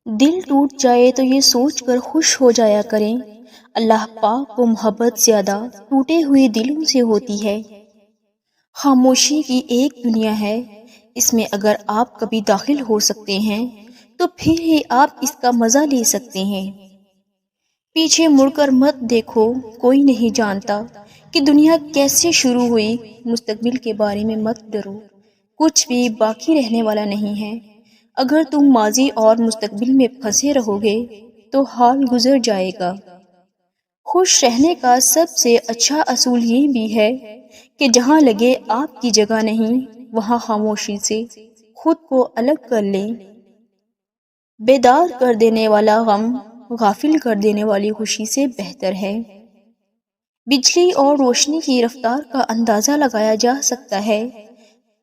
دل ٹوٹ جائے تو یہ سوچ کر خوش ہو جایا کریں، اللہ پاک کو محبت زیادہ ٹوٹے ہوئے دلوں سے ہوتی ہے۔ خاموشی کی ایک دنیا ہے، اس میں اگر آپ کبھی داخل ہو سکتے ہیں تو پھر ہی آپ اس کا مزہ لے سکتے ہیں۔ پیچھے مڑ کر مت دیکھو، کوئی نہیں جانتا کہ دنیا کیسے شروع ہوئی۔ مستقبل کے بارے میں مت ڈرو، کچھ بھی باقی رہنے والا نہیں ہے۔ اگر تم ماضی اور مستقبل میں پھنسے رہو گے تو حال گزر جائے گا۔ خوش رہنے کا سب سے اچھا اصول یہ بھی ہے کہ جہاں لگے آپ کی جگہ نہیں، وہاں خاموشی سے خود کو الگ کر لیں۔ بیدار کر دینے والا غم غافل کر دینے والی خوشی سے بہتر ہے۔ بجلی اور روشنی کی رفتار کا اندازہ لگایا جا سکتا ہے،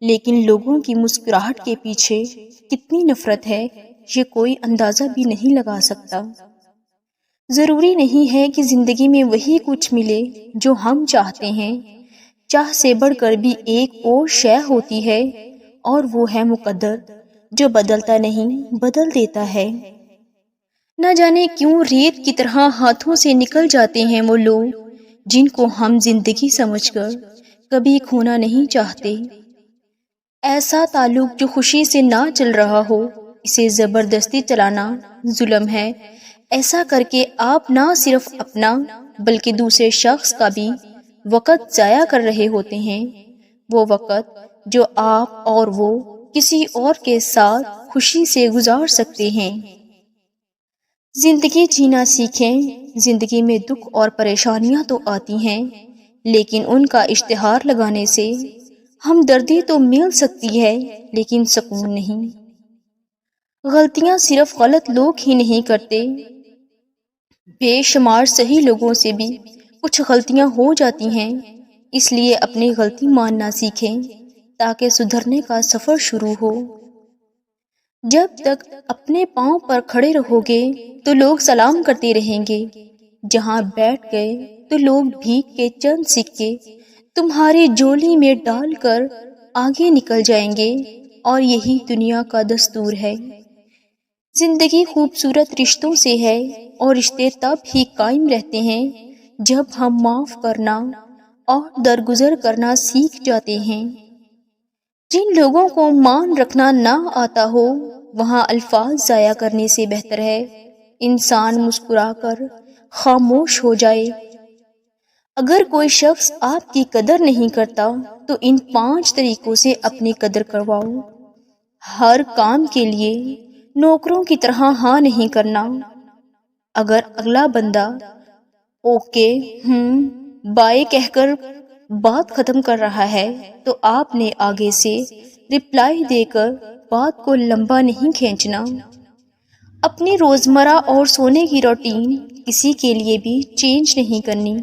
لیکن لوگوں کی مسکراہٹ کے پیچھے کتنی نفرت ہے یہ کوئی اندازہ بھی نہیں لگا سکتا۔ ضروری نہیں ہے کہ زندگی میں وہی کچھ ملے جو ہم چاہتے ہیں، چاہ سے بڑھ کر بھی ایک اور شے ہوتی ہے، اور وہ ہے مقدر، جو بدلتا نہیں بدل دیتا ہے۔ نہ جانے کیوں ریت کی طرح ہاتھوں سے نکل جاتے ہیں وہ لوگ جن کو ہم زندگی سمجھ کر کبھی کھونا نہیں چاہتے۔ ایسا تعلق جو خوشی سے نہ چل رہا ہو، اسے زبردستی چلانا ظلم ہے۔ ایسا کر کے آپ نہ صرف اپنا بلکہ دوسرے شخص کا بھی وقت ضائع کر رہے ہوتے ہیں، وہ وقت جو آپ اور وہ کسی اور کے ساتھ خوشی سے گزار سکتے ہیں۔ زندگی جینا سیکھیں۔ زندگی میں دکھ اور پریشانیاں تو آتی ہیں، لیکن ان کا اشتہار لگانے سے ہمدردی تو مل سکتی ہے، لیکن سکون نہیں۔ غلطیاں صرف غلط لوگ ہی نہیں کرتے، بے شمار صحیح لوگوں سے بھی کچھ غلطیاں ہو جاتی ہیں۔ اس لیے اپنی غلطی ماننا سیکھیں تاکہ سدھرنے کا سفر شروع ہو۔ جب تک اپنے پاؤں پر کھڑے رہو گے تو لوگ سلام کرتے رہیں گے، جہاں بیٹھ گئے تو لوگ بھیک کے چند سکے تمہاری جولی میں ڈال کر آگے نکل جائیں گے، اور یہی دنیا کا دستور ہے۔ زندگی خوبصورت رشتوں سے ہے، اور رشتے تب ہی قائم رہتے ہیں جب ہم معاف کرنا اور درگزر کرنا سیکھ جاتے ہیں۔ جن لوگوں کو مان رکھنا نہ آتا ہو، وہاں الفاظ ضائع کرنے سے بہتر ہے انسان مسکرا کر خاموش ہو جائے۔ اگر کوئی شخص آپ کی قدر نہیں کرتا تو ان 5 طریقوں سے اپنی قدر کرواؤ۔ ہر کام کے لیے نوکروں کی طرح ہاں نہیں کرنا۔ اگر اگلا بندہ اوکے بائے کہہ کر بات ختم کر رہا ہے تو آپ نے آگے سے رپلائی دے کر بات کو لمبا نہیں کھینچنا۔ اپنی روزمرہ اور سونے کی روٹین کسی کے لیے بھی چینج نہیں کرنی۔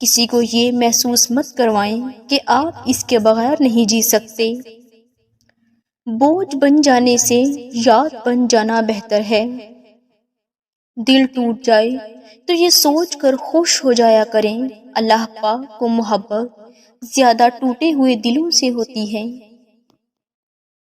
کسی کو یہ محسوس مت کروائیں کہ آپ اس کے بغیر نہیں جی سکتے۔ بوجھ بن جانے سے یاد بن جانا بہتر ہے۔ دل ٹوٹ جائے تو یہ سوچ کر خوش ہو جایا کریں، اللہ پاک کو محبت زیادہ ٹوٹے ہوئے دلوں سے ہوتی ہے۔